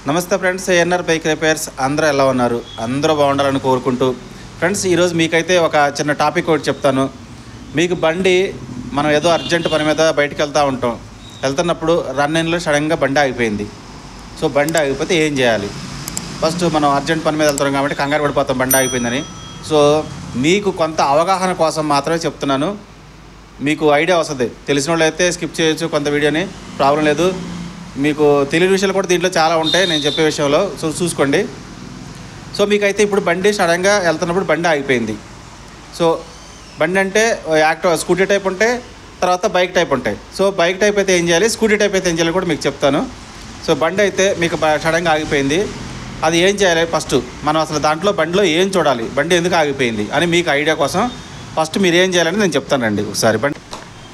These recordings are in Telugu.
నమస్తే ఫ్రెండ్స్, ఏఎన్ఆర్ బైక్ రిపేర్స్ అందరూ ఎలా ఉన్నారు? అందరూ బాగుండాలని కోరుకుంటూ ఫ్రెండ్స్, ఈరోజు మీకైతే ఒక చిన్న టాపిక్ ఒకటి చెప్తాను. మీకు బండి మనం ఏదో అర్జెంట్ పని మీద బయటికి వెళ్తున్నప్పుడు రన్నింగ్లో సడన్గా బండి ఆగిపోయింది. సో బండి ఆగిపోతే ఏం చేయాలి? ఫస్ట్ మనం అర్జెంట్ పని మీద వెళ్తున్నాం కాబట్టి కంగారు పడిపోతాం బండి ఆగిపోయిందని. సో మీకు కొంత అవగాహన కోసం మాత్రమే చెప్తున్నాను. మీకు ఐడియా వస్తుంది. తెలిసిన వాళ్ళు అయితే స్కిప్ చేయొచ్చు కొంత వీడియోని, ప్రాబ్లం లేదు. మీకు తెలియని విషయాలు కూడా దీంట్లో చాలా ఉంటాయి నేను చెప్పే విషయంలో. సో చూసుకోండి. సో మీకైతే ఇప్పుడు బండి సడన్గా వెళ్తున్నప్పుడు బండి ఆగిపోయింది. సో బండి అంటే స్కూటీ టైప్ ఉంటే, తర్వాత బైక్ టైప్ ఉంటాయి. సో బైక్ టైప్ అయితే ఏం చేయాలి, స్కూటీ టైప్ అయితే ఏం చేయాలి కూడా మీకు చెప్తాను. సో బండి అయితే మీకు సడన్గా ఆగిపోయింది. అది ఏం చేయాలి? ఫస్ట్ మనం అసలు బండిలో ఏం చూడాలి, బండి ఎందుకు ఆగిపోయింది అని మీకు ఐడియా కోసం ఫస్ట్ మీరు ఏం చేయాలని నేను చెప్తానండి. ఒకసారి బండి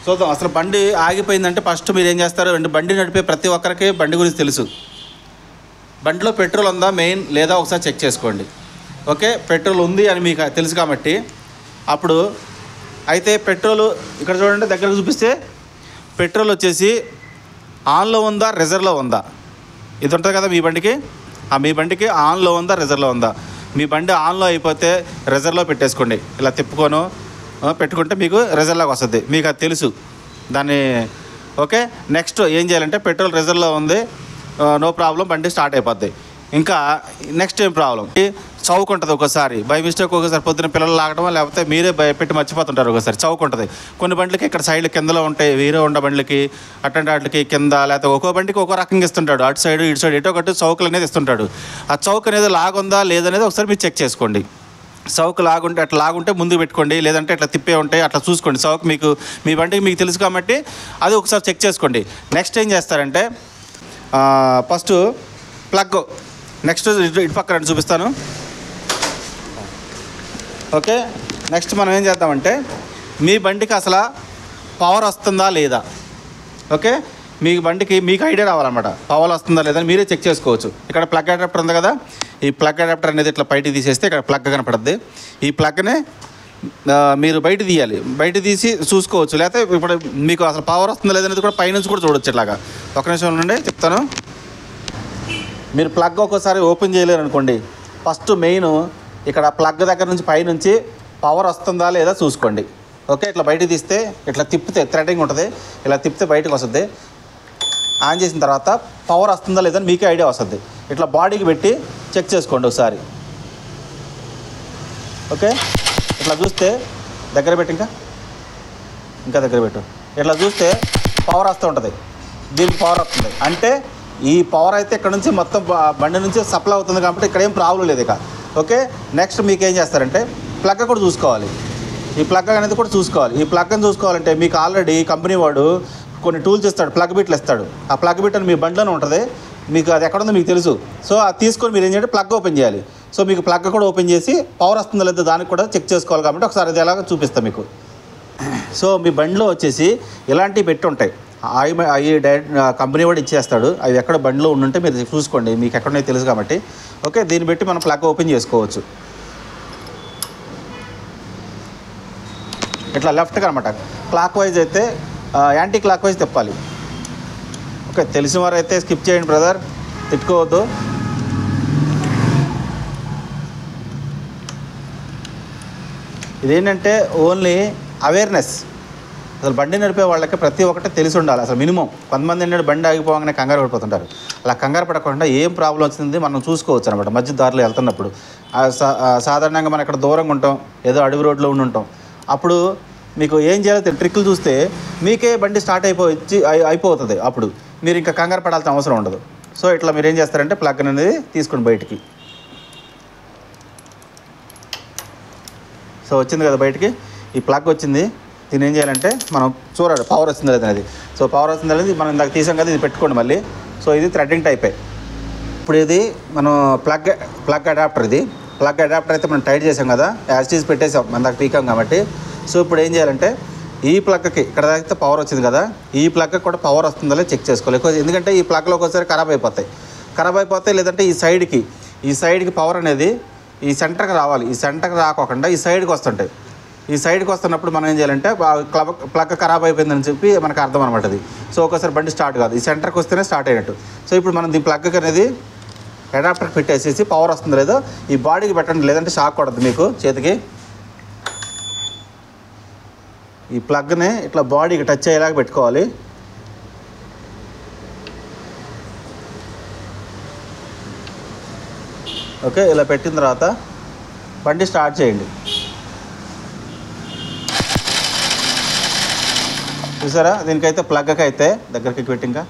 చూద్దాం. అసలు బండి ఆగిపోయిందంటే ఫస్ట్ మీరు ఏం చేస్తారు? బండి నడిపే ప్రతి ఒక్కరికి బండి గురించి తెలుసు. బండిలో పెట్రోల్ ఉందా మెయిన్, లేదా ఒకసారి చెక్ చేసుకోండి. ఓకే, పెట్రోల్ ఉంది అని మీకు తెలుసు కాబట్టి అప్పుడు అయితే పెట్రోల్ ఇక్కడ చూడండి, దగ్గర చూపిస్తే పెట్రోల్ వచ్చేసి ఆన్లో ఉందా, రిజర్వ్లో ఉందా, ఇది ఉంటుంది కదా మీ బండికి. మీ బండికి ఆన్లో ఉందా, రిజర్వ్లో ఉందా? మీ బండి ఆన్లో అయిపోతే రిజర్వ్లో పెట్టేసుకోండి. ఇలా తిప్పుకోను పెట్టుకుంటే మీకు రిజర్వ్లోకి వస్తుంది. మీకు అది తెలుసు దాన్ని. ఓకే, నెక్స్ట్ ఏం చేయాలంటే పెట్రోల్ రిజర్వ్లో ఉంది, నో ప్రాబ్లం, బండి స్టార్ట్ అయిపోద్ది. ఇంకా నెక్స్ట్ ఏం ప్రాబ్లం, చౌక్ ఉంటుంది. ఒకసారి బై మిస్టేక్ ఒకసారి పొద్దున్న పిల్లలు లాగడం, లేకపోతే మీరే పెట్టి మర్చిపోతుంటారు. ఒకసారి చౌక్ ఉంటుంది. కొన్ని బండ్లకి ఇక్కడ సైడ్ కిందలో ఉంటాయి, వేరే ఉన్న బండ్లకి అట్లాంటి వాటికి కింద, లేకపోతే ఒక్కో బండికి ఒక్కో రకంగా ఇస్తుంటాడు. అటు సైడ్ ఇటు సైడ్ ఎటో ఒకటి చౌకులు అనేది ఇస్తుంటాడు. ఆ చౌక్ అనేది లాగుందా లేదనేది ఒకసారి మీరు చెక్ చేసుకోండి. చౌక్ లాగుంటే అట్లా లాగుంటే ముందుకు పెట్టుకోండి, లేదంటే అట్లా తిప్పే ఉంటాయి అట్లా చూసుకోండి. చౌక్ మీకు మీ బండికి మీకు తెలుసు కాబట్టి అది ఒకసారి చెక్ చేసుకోండి. నెక్స్ట్ ఏం చేస్తారంటే ఫస్ట్ ప్లగ్, నెక్స్ట్ ఇటు పక్కన చూపిస్తాను. ఓకే, నెక్స్ట్ మనం ఏం చేద్దామంటే మీ బండికి అసలు పవర్ వస్తుందా లేదా. ఓకే, మీ బండికి మీకు ఐడియా రావాలన్నమాట, పవర్ వస్తుందా లేదా మీరే చెక్ చేసుకోవచ్చు. ఇక్కడ ప్లగ్ అడాప్టర్ ఉంది కదా, ఈ ప్లగ్ అడాప్టర్ అనేది ఇట్లా బయట తీసేస్తే ఇక్కడ ప్లగ్ కనపడుద్ది. ఈ ప్లగ్నే మీరు బయట తీయాలి, బయట తీసి చూసుకోవచ్చు. లేకపోతే ఇప్పుడు మీకు అసలు పవర్ వస్తుందా లేదనేది కూడా పైనుంచి కూడా చూడవచ్చు. ఇట్లాగా ఒక నిమిషం ఉండండి చెప్తాను. మీరు ప్లగ్ ఒక్కోసారి ఓపెన్ చేయలేరు అనుకోండి, ఫస్ట్ మెయిన్ ఇక్కడ ప్లగ్ దగ్గర నుంచి పైనుంచి పవర్ వస్తుందా లేదా చూసుకోండి. ఓకే, ఇట్లా బయట తీస్తే ఇట్లా తిప్పితే థ్రెడింగ్ ఉంటుంది, ఇలా తిప్పితే బయటకు వస్తుంది. ఆన్ చేసిన తర్వాత పవర్ వస్తుందా లేదని మీకే ఐడియా వస్తుంది. ఇట్లా బాడీకి పెట్టి చెక్ చేసుకోండి ఒకసారి. ఓకే, ఇట్లా చూస్తే దగ్గర పెట్టి ఇంకా దగ్గర పెట్టు. ఇట్లా చూస్తే పవర్ వస్తూ ఉంటుంది, దీనికి పవర్ వస్తుంది అంటే ఈ పవర్ అయితే ఇక్కడ నుంచి మొత్తం బండి నుంచి సప్లై అవుతుంది కాబట్టి ఇక్కడ ఏం ప్రాబ్లం లేదు ఇక. ఓకే, నెక్స్ట్ మీకు ఏం చేస్తారంటే ప్లగ్ కూడా చూసుకోవాలి. ఈ ప్లగ్ అనేది కూడా చూసుకోవాలి. ఈ ప్లగ్ని చూసుకోవాలంటే మీకు ఆల్రెడీ కంపెనీ వాడు కొన్ని టూల్స్ ఇస్తాడు, ప్లగ్ బిట్లు ఇస్తాడు. ఆ ప్లగ్ బిట్ అని మీ బండిలోనే ఉంటుంది, మీకు అది ఎక్కడ ఉందో మీకు తెలుసు. సో అది తీసుకొని మీరు ఏం చేయాలి, ప్లగ్ ఓపెన్ చేయాలి. సో మీకు ప్లగ్ కూడా ఓపెన్ చేసి పవర్ వస్తుందో లేదో దానికి కూడా చెక్ చేసుకోవాలి కాబట్టి ఒకసారి అది ఎలాగో చూపిస్తాను మీకు. సో మీ బండిలో వచ్చేసి ఇలాంటివి పెట్టి ఉంటాయి, అవి డైరెక్ట్ కంపెనీ వాడు ఇచ్చేస్తాడు. అవి ఎక్కడ బండిలో ఉండుంటే మీరు చూసుకోండి, మీకు ఎక్కడనే తెలుసు కాబట్టి. ఓకే, దీన్ని బట్టి మనం ప్లగ్ ఓపెన్ చేసుకోవచ్చు. ఇట్లా లెఫ్ట్గా అనమాట, క్లాక్ వైజ్ అయితే యాంటీ క్లాక్ వైజ్ తిప్పాలి. ఓకే, తెలిసిన వారు అయితే స్కిప్ చేయండి బ్రదర్, తిట్టుకోవద్దు. ఇదేంటంటే ఓన్లీ అవేర్నెస్. అసలు బండి నడిపే వాళ్ళకి ప్రతి ఒక్కటి తెలిసి ఉండాలి. అసలు మినిమం కొంతమంది ఏంటంటే బండి ఆగిపోగానే కంగారు పడిపోతుంటారు. అలా కంగారు పడకుండా ఏం ప్రాబ్లం వచ్చింది మనం చూసుకోవచ్చు అనమాట. మధ్య దారిలో వెళ్తున్నప్పుడు సాధారణంగా మనం ఇక్కడ దూరంగా ఉంటాం, ఏదో అడవి రోడ్లో ఉండి ఉంటాం. అప్పుడు మీకు ఏం చేయాలో ట్రిక్లు చూస్తే మీకే బండి స్టార్ట్ అయిపోతుంది. అప్పుడు మీరు ఇంకా కంగారు పడాల్సిన అవసరం ఉండదు. సో ఇట్లా మీరు ఏం చేస్తారంటే ప్లగ్ అనేది తీసుకుని బయటికి. సో వచ్చింది కదా బయటికి, ఈ ప్లగ్ వచ్చింది. దీన్ని ఏం చేయాలంటే మనం చూడాలి పవర్ వచ్చింది లేదనేది. సో పవర్ వచ్చింది అనేది మనం ఇందాక తీసాం కదా, ఇది పెట్టుకోండి మళ్ళీ. సో ఇది థ్రెడ్డింగ్ టైపే. ఇప్పుడు ఇది మనం ప్లగ్ అడాప్టర్. ఇది ప్లగ్ అడాప్టర్ అయితే మనం టైట్ చేసాం కదా, యాస్టీస్ పెట్టేసాం మన దాకా పీకాం కాబట్టి. సో ఇప్పుడు ఏం చేయాలంటే ఈ ప్లగ్కి ఇక్కడ అయితే పవర్ వచ్చింది కదా, ఈ ప్లగ్కి కూడా పవర్ వస్తుందో చెక్ చేసుకోవాలి. ఎందుకంటే ఈ ప్లగ్లో ఒకసారి ఖరాబ్ అయిపోతాయి, లేదంటే ఈ సైడ్కి పవర్ అనేది ఈ సెంటర్కి రావాలి. ఈ సెంటర్కి రాకోకుండా ఈ సైడ్కి వస్తుంటాయి. ఈ సైడ్కి వస్తున్నప్పుడు మనం ఏం చేయాలంటే ప్లగ్ ఖరాబ్ అయిపోయిందని చెప్పి మనకు అర్థం అనమాట అది. సో ఒకసారి బండి స్టార్ట్ కాదు, ఈ సెంటర్కి వస్తేనే స్టార్ట్ అయినట్టు. సో ఇప్పుడు మనం దీని ప్లగ్ అనేది అడాప్టర్కి పెట్టేసేసి పవర్ వస్తుంది లేదో ఈ బాడీకి పెట్టండి, లేదంటే షాక్ కొడద్దు మీకు చేతికి. ఈ ప్లగ్ని ఇట్లా బాడీకి టచ్ అయ్యేలాగా పెట్టుకోవాలి. ఓకే, ఇలా పెట్టిన తర్వాత బండి స్టార్ట్ చేయండి. చూసారా, దీనికైతే ప్లగ్కి అయితే దగ్గరికి పెట్టి ఇంకా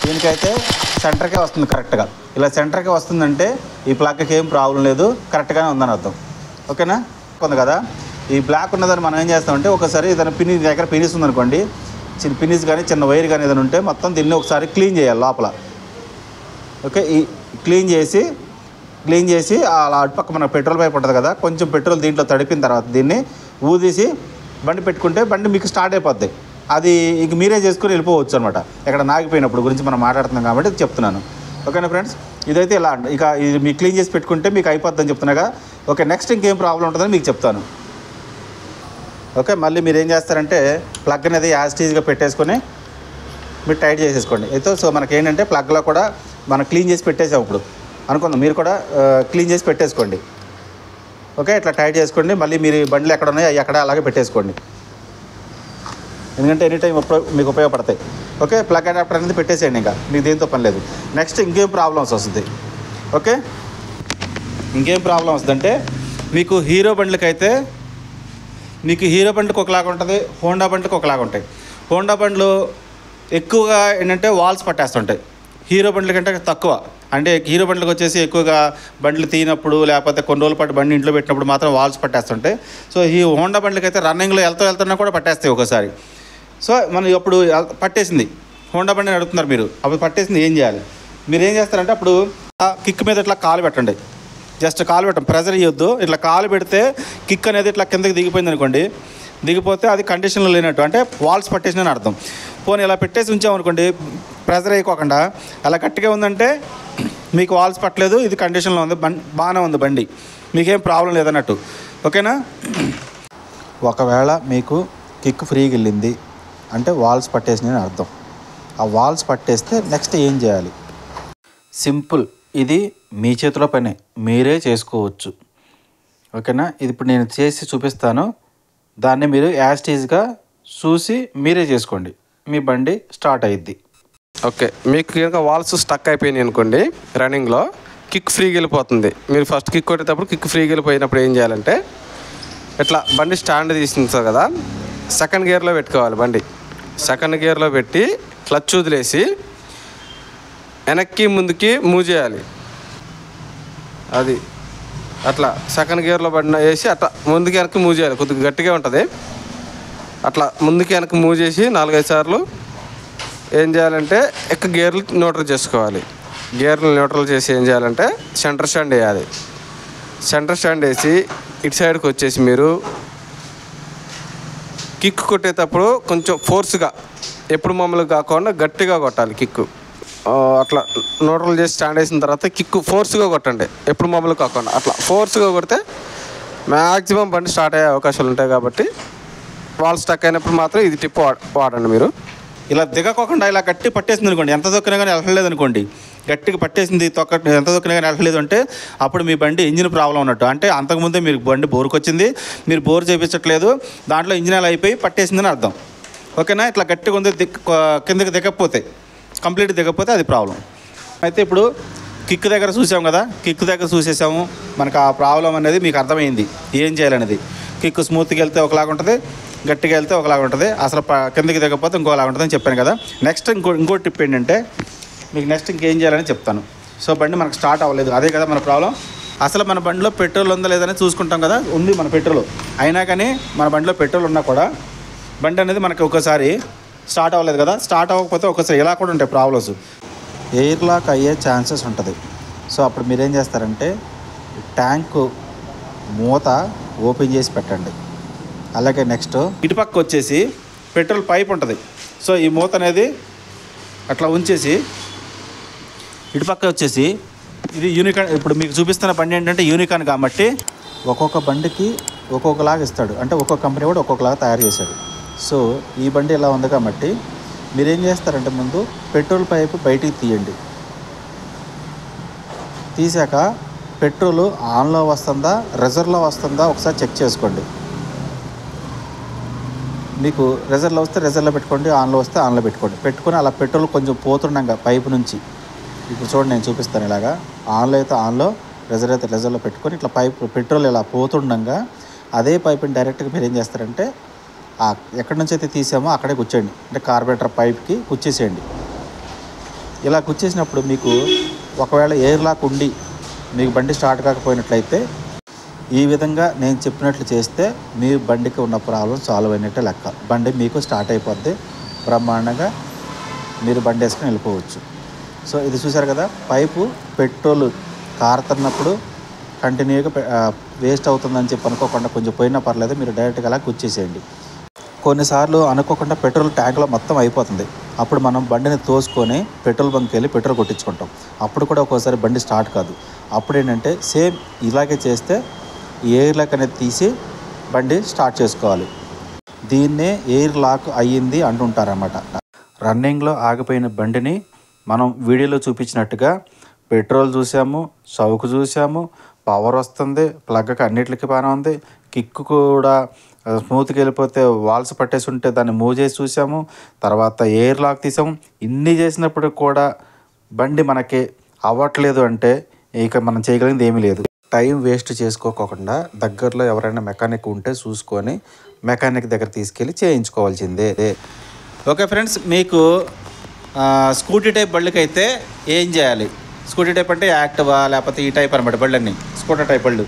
దీనికైతే సెంటర్కే వస్తుంది కరెక్ట్గా. ఇలా సెంటర్కే వస్తుందంటే ఈ ప్లగ్కి ఏం ప్రాబ్లం లేదు, కరెక్ట్గానే ఉందని అర్థం. ఓకేనా, ఉంది కదా. ఈ బ్లాక్ ఉన్నదాన్ని మనం ఏం చేస్తామంటే ఒకసారి ఏదైనా పిని దగ్గర పినిస్ ఉందనుకోండి, చిన్న పినిస్ కానీ చిన్న వైర్ కానీ ఏదైనా ఉంటే మొత్తం దీన్ని ఒకసారి క్లీన్ చేయాలి లోపల. ఓకే, ఈ క్లీన్ చేసి అలా అటుపక్క మన పెట్రోల్ పైప్ ఉంటుంది కదా, కొంచెం పెట్రోల్ దీంట్లో తడిపిన తర్వాత దీన్ని ఊదీసి బండి పెట్టుకుంటే బండి మీకు స్టార్ట్ అయిపోద్ది. అది ఇంక మీరే చేసుకుని వెళ్ళిపోవచ్చు అనమాట. ఎక్కడ నాగిపోయినప్పుడు గురించి మనం మాట్లాడుతున్నాం కాబట్టి చెప్తున్నాను. ఓకేనా ఫ్రెండ్స్, ఇదైతే ఇలా ఇక ఇది మీకు క్లీన్ చేసి పెట్టుకుంటే మీకు అయిపోద్దని చెప్తున్నాగా. ఓకే, నెక్స్ట్ ఇంకేం ప్రాబ్లం ఉంటుందని మీకు చెప్తాను. ఓకే, మళ్ళీ మీరు ఏం చేస్తారంటే ప్లగ్ అనేది యాస్టీజ్గా పెట్టేసుకొని మీరు టైట్ చేసేసుకోండి. అయితే సో మనకి ఏంటంటే ప్లగ్లో కూడా మనం క్లీన్ చేసి పెట్టేసాం ఇప్పుడు అనుకుందాం, మీరు కూడా క్లీన్ చేసి పెట్టేసుకోండి. ఓకే, ఇట్లా టైట్ చేసుకోండి. మళ్ళీ మీరు బండ్లు ఎక్కడ ఉన్నాయో అవి అక్కడ అలాగే పెట్టేసుకోండి, ఎందుకంటే ఎనీ టైం మీకు ఉపయోగపడతాయి. ఓకే, ప్లగ్ అడాప్టర్ అనేది పెట్టేసేయండి, ఇంకా మీకు దేంతో పని లేదు. నెక్స్ట్ ఇంకేం ప్రాబ్లమ్స్ వస్తుంది. ఓకే, ఇంకేం ప్రాబ్లం వస్తుందంటే మీకు హీరో బండ్లకైతే మీకు హీరో బండ్లకు ఒకలాగా ఉంటుంది, హోండా బండ్లకు ఒకలాగా ఉంటాయి. హోండా బండ్లు ఎక్కువగా ఏంటంటే వాల్స్ పట్టేస్తుంటాయి, హీరో బండ్ల కంటే తక్కువ. అంటే హీరో బండ్లకు వచ్చేసి ఎక్కువగా బండ్లు తీనప్పుడు లేకపోతే కొన్ని రోజుల పాటు బండి ఇంట్లో పెట్టినప్పుడు మాత్రం వాల్స్ పట్టేస్తుంటాయి. సో ఈ హోండా బండ్లకి అయితే రన్నింగ్లో వెళ్తున్నా కూడా పట్టేస్తాయి ఒకసారి. సో మనం అప్పుడు పట్టేసింది హోండా బండిని అడుగుతున్నారు మీరు, అప్పుడు పట్టేసింది ఏం చేయాలి? మీరు ఏం చేస్తారంటే అప్పుడు కిక్ మీద ఇట్లా కాలు పెట్టండి, జస్ట్ కాలు పెట్టండి, ప్రెజర్ ఇవ్వద్దు. ఇట్లా కాలు పెడితే కిక్ అనేది ఇట్లా కిందకి దిగిపోయింది అనుకోండి, దిగిపోతే అది కండిషన్లో లేనట్టు, అంటే వాల్స్ పట్టేసిన అర్థం. పోనీ ఇలా పెట్టేసి ఉంచామనుకోండి, ప్రెజర్ వేయకోకుండా అలా గట్టిగా ఉందంటే మీకు వాల్స్ పట్టలేదు, ఇది కండిషన్లో ఉంది, బాగానే ఉంది బండి, మీకేం ప్రాబ్లం లేదన్నట్టు. ఓకేనా, ఒకవేళ మీకు కిక్ ఫ్రీగా వెళ్ళింది అంటే వాల్స్ పట్టేసినని అర్థం. ఆ వాల్స్ పట్టేస్తే నెక్స్ట్ ఏం చేయాలి? సింపుల్, ఇది మీ చేతిలో పనే, మీరే చేసుకోవచ్చు. ఓకేనా, ఇది ఇప్పుడు నేను చేసి చూపిస్తాను, దాన్ని మీరు యాస్టీజ్గా చూసి మీరే చేసుకోండి, మీ బండి స్టార్ట్ అయ్యిద్ది. ఓకే, మీకు కనుక వాల్స్ స్టక్ అయిపోయినాయి అనుకోండి, రన్నింగ్లో కిక్ ఫ్రీగా వెళ్ళిపోతుంది. మీరు ఫస్ట్ కిక్ కొట్టేటప్పుడు కిక్ ఫ్రీగా వెళ్ళిపోయినప్పుడు ఏం చేయాలంటే ఇట్లా బండి స్టాండ్ తీసింది కదా, సెకండ్ గేర్లో పెట్టుకోవాలి. బండి సెకండ్ గేర్లో పెట్టి క్లచ్ వదిలేసి వెనక్కి ముందుకి మూవ్ చేయాలి. అది అట్లా సెకండ్ గేర్లో బండి వేసి అట్లా ముందుకి వెనక్కి మూవ్ చేయాలి, కొద్దిగా గట్టిగా ఉంటుంది. అట్లా ముందుకి వెనక్కి మూవ్ చేసి 4-5 సార్లు ఏం చేయాలంటే గేర్లు న్యూట్రల్ చేసుకోవాలి. గేర్లు న్యూట్రల్ చేసి ఏం చేయాలంటే సెంటర్ స్టాండ్ వేయాలి. సెంటర్ స్టాండ్ వేసి ఇటు సైడ్కి వచ్చేసి మీరు కిక్ కొట్టేటప్పుడు కొంచెం ఫోర్స్గా, ఎప్పుడు మామూలుగా కాకుండా గట్టిగా కొట్టాలి కిక్కు. అట్లా న్యూట్రల్ చేసి స్టాండ్ వేసిన తర్వాత కిక్కు ఫోర్స్గా కొట్టండి, ఎప్పుడు మామూలుగా కాకుండా అట్లా ఫోర్స్గా కొడితే మ్యాక్సిమం బండి స్టార్ట్ అయ్యే అవకాశాలు ఉంటాయి. కాబట్టి వాల్ స్టక్ అయినప్పుడు మాత్రం ఇది టిప్ వాడండి. మీరు ఇలా దిగకోకుండా ఇలా గట్టి పట్టేసింది అనుకోండి, ఎంత దొక్కినా కానీ వెళ్ళలేదు అనుకోండి, గట్టిగా పట్టేసింది ఎంత దొక్కినా కానీ వెళ్ళలేదు అంటే అప్పుడు మీ బండి ఇంజిన్ ప్రాబ్లం ఉన్నట్టు. అంటే అంతకుముందే మీరు బండి బోరుకొచ్చింది, మీరు బోరు చేయించట్లేదు, దాంట్లో ఇంజిన్ అలా అయిపోయి పట్టేసిందని అర్థం. ఓకేనా, ఇట్లా గట్టిగా ఉంది కిందకి దిగకపోతే, కంప్లీట్ దిగకపోతే అది ప్రాబ్లం. అయితే ఇప్పుడు కిక్ దగ్గర చూసాం కదా, కిక్ దగ్గర చూసేసాము, మనకు ఆ ప్రాబ్లం అనేది మీకు అర్థమైంది ఏం చేయాలనేది. కిక్ స్మూత్గా వెళ్తే ఒకలాగా ఉంటుంది, గట్టిగా వెళ్తే ఒకలాగా ఉంటుంది, అసలు కిందకి దిగకపోతే ఇంకోలాగా ఉంటుందని చెప్పాను కదా. నెక్స్ట్ ఇంకో టిప్ ఏంటంటే మీకు నెక్స్ట్ ఇంకేం చేయాలని చెప్తాను. సో బండి మనకు స్టార్ట్ అవ్వలేదు, అదే కదా మన ప్రాబ్లం. అసలు మన బండిలో పెట్రోల్ ఉందా లేదని చూసుకుంటాం కదా, ఉంది మన పెట్రోల్, అయినా కానీ మన బండిలో పెట్రోల్ ఉన్నా కూడా బండి అనేది మనకి ఒకసారి స్టార్ట్ అవ్వలేదు కదా. స్టార్ట్ అవ్వకపోతే ఒకసారి ఇలా కూడా ఉంటాయి ప్రాబ్లమ్స్, ఎయిర్ లాక్ అయ్యే ఛాన్సెస్ ఉంటుంది. సో అప్పుడు మీరేం చేస్తారంటే ట్యాంకు మూత ఓపెన్ చేసి పెట్టండి. అలాగే నెక్స్ట్ ఇటుపక్క వచ్చేసి పెట్రోల్ పైప్ ఉంటుంది. సో ఈ మూత అనేది అట్లా ఉంచేసి ఇటుపక్క వచ్చేసి ఇది యూనికాన్, ఇప్పుడు మీకు చూపిస్తున్న బండి ఏంటంటే యూనికాన్ కాబట్టి ఒక్కొక్క బండికి ఒక్కొక్కలాగా ఇస్తాడు, అంటే ఒక్కొక్క కంపెనీ కూడా ఒక్కొక్కలాగా తయారు చేశాడు. సో ఈ బండి ఇలా ఉంది కాబట్టి మీరేం చేస్తారంటే ముందు పెట్రోల్ పైపు బయటికి తీయండి. తీసాక పెట్రోల్ ఆన్లో వస్తుందా రిజర్వ్లో వస్తుందా ఒకసారి చెక్ చేసుకోండి. మీకు రిజర్వ్లో వస్తే రిజర్వ్లో పెట్టుకోండి, ఆన్లో వస్తే ఆన్లో పెట్టుకొని అలా పెట్రోల్ కొంచెం పోతుండగా పైపు నుంచి, ఇప్పుడు చూడండి నేను చూపిస్తాను ఇలాగా, ఆన్లో అయితే ఆన్లో, రిజర్వ్ అయితే రిజర్వ్లో పెట్టుకొని ఇట్లా పెట్రోల్ ఇలా పోతుండగా అదే పైపుని డైరెక్ట్గా మీరు ఏం చేస్తారంటే ఎక్కడి నుంచి అయితే తీసామో అక్కడే కూర్చోండి, అంటే కార్బోరేటర్ పైప్కి కుచ్చేసేయండి. ఇలా కుచ్చేసినప్పుడు మీకు ఒకవేళ ఎయిర్ లాక్ ఉండి మీకు బండి స్టార్ట్ కాకపోయినట్లయితే ఈ విధంగా నేను చెప్పినట్లు చేస్తే మీ బండికి ఉన్న ప్రాబ్లం సాల్వ్ అయినట్టే లెక్క. బండి మీకు స్టార్ట్ అయిపోద్ది, బ్రహ్మాండంగా మీరు బండి వేసుకొని వెళ్ళిపోవచ్చు. సో ఇది చూసారు కదా, పైపు పెట్రోల్ కారుతున్నప్పుడు కంటిన్యూగా వేస్ట్ అవుతుందని చెప్పి అనుకోకుండా కొంచెం పోయినా పర్లేదు, మీరు డైరెక్ట్గా అలా కుచ్చేసేయండి. కొన్నిసార్లు అనుకోకుండా పెట్రోల్ ట్యాంక్లో మొత్తం అయిపోతుంది, అప్పుడు మనం బండిని తోసుకొని పెట్రోల్ బంక్కి వెళ్ళి పెట్రోల్ కొట్టించుకుంటాం. అప్పుడు కూడా ఒక్కోసారి బండి స్టార్ట్ కాదు. అప్పుడు ఏంటంటే సేమ్ ఇలాగే చేస్తే ఎయిర్ లాక్ అనేది తీసి బండి స్టార్ట్ చేసుకోవాలి. దీన్నే ఎయిర్ లాక్ అయ్యింది అంటుంటారన్నమాట. రన్నింగ్లో ఆగిపోయిన బండిని మనం వీడియోలో చూపించినట్టుగా పెట్రోల్ చూసాము, చౌక్ చూసాము, పవర్ వస్తుంది, ప్లగ్కి అన్నిటికి బాగానే ఉంది, కిక్ కూడా స్మూత్గా వెళ్ళిపోతే వాల్స్ పట్టేసి ఉంటే దాన్ని మూవ్ చేసి చూసాము, తర్వాత ఎయిర్ లాక్ తీసాము. ఇన్ని చేసినప్పుడు కూడా బండి మనకి అవ్వట్లేదు అంటే ఇక మనం చేయగలిగింది ఏమీ లేదు. టైం వేస్ట్ చేసుకోకుండా దగ్గరలో ఎవరైనా మెకానిక్ ఉంటే చూసుకొని మెకానిక్ దగ్గర తీసుకెళ్ళి చేయించుకోవాల్సిందే. ఓకే ఫ్రెండ్స్, మీకు స్కూటీ టైప్ బళ్ళకి అయితే ఏం చేయాలి? స్కూటీ టైప్ అంటే యాక్టివా లేకపోతే ఈ టైప్ అనమాట బళ్ళన్నీ, స్కూటర్ టైప్ బళ్ళు.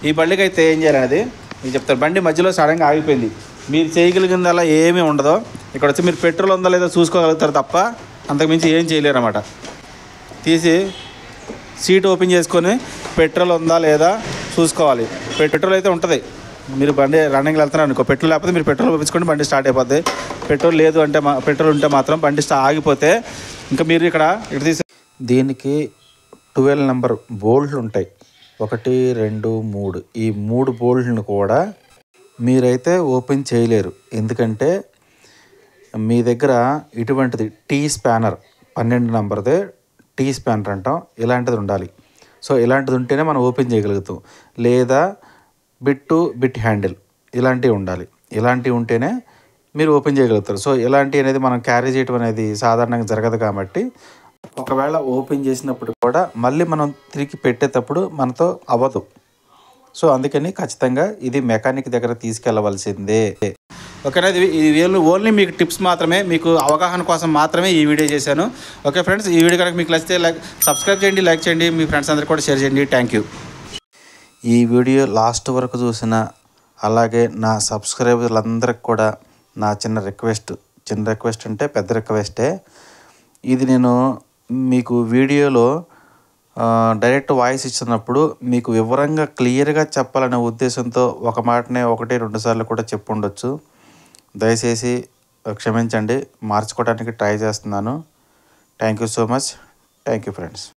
ఈ బళ్ళకి అయితే ఏం చేయాలనేది మీకు చెప్తారు. బండి మధ్యలో సడన్గా ఆగిపోయింది, మీరు చేయగలిగింది అలా ఏమీ ఉండదు. ఇక్కడ వచ్చి మీరు పెట్రోల్ ఉందా లేదా చూసుకోగలుగుతారు తప్ప అంతకుమించి ఏం చేయలేరు అన్నమాట. తీసి సీట్ ఓపెన్ చేసుకొని పెట్రోల్ ఉందా లేదా చూసుకోవాలి. పెట్రోల్ అయితే ఉంటుంది, మీరు బండి రన్నింగ్లో వెళ్తున్నారు అనుకో, పెట్రోల్ లేకపోతే మీరు పెట్రోల్ పంపించుకొని బండి స్టార్ట్ అయిపోద్ది. పెట్రోల్ లేదు అంటే పెట్రోల్ ఉంటే మాత్రం బండి ఆగిపోతే ఇంకా మీరు ఇక్కడ తీసి దీనికి 12 నెంబర్ బోల్ట్లు ఉంటాయి, 1, 2, 3. ఈ 3 బోల్ట్లను కూడా మీరైతే ఓపెన్ చేయలేరు. ఎందుకంటే మీ దగ్గర ఇటువంటిది టీ స్పానర్ 12 నెంబర్దే టీ స్పానర్ అంటాం, ఇలాంటిది ఉండాలి. సో ఇలాంటిది ఉంటేనే మనం ఓపెన్ చేయగలుగుతాం. లేదా బిట్ హ్యాండిల్ ఇలాంటివి ఉండాలి. ఇలాంటివి ఉంటేనే మీరు ఓపెన్ చేయగలుగుతారు. సో ఇలాంటివి అనేది మనం క్యారీ చేయడం అనేది సాధారణంగా జరగదు కాబట్టి ఒకవేళ ఓపెన్ చేసినప్పుడు కూడా మళ్ళీ మనం తిరిగి పెట్టేటప్పుడు మనతో అవ్వదు. సో అందుకని ఖచ్చితంగా ఇది మెకానిక్ దగ్గర తీసుకెళ్ళవలసిందే. ఓకేనా, ఇది ఓన్లీ మీకు టిప్స్ మాత్రమే, మీకు అవగాహన కోసం మాత్రమే ఈ వీడియో చేశాను. ఓకే ఫ్రెండ్స్, ఈ వీడియో కనుక మీకు నచ్చితే సబ్స్క్రైబ్ చేయండి, లైక్ చేయండి, మీ ఫ్రెండ్స్ అందరికీ కూడా షేర్ చేయండి. Thank you. ఈ వీడియో లాస్ట్ వరకు చూసిన అలాగే నా సబ్స్క్రైబర్లందరికి కూడా నా చిన్న రిక్వెస్ట్ అంటే పెద్ద రిక్వెస్టే. ఇది నేను మీకు వీడియోలో డైరెక్ట్ వాయిస్ ఇచ్చినప్పుడు మీకు వివరంగా క్లియర్గా చెప్పాలనే ఉద్దేశంతో ఒక మాటనే 1, 2 సార్లు కూడా చెప్పుండొచ్చు. దయచేసి క్షమించండి, మార్చుకోవడానికి ట్రై చేస్తున్నాను. Thank you so much. Thank you friends.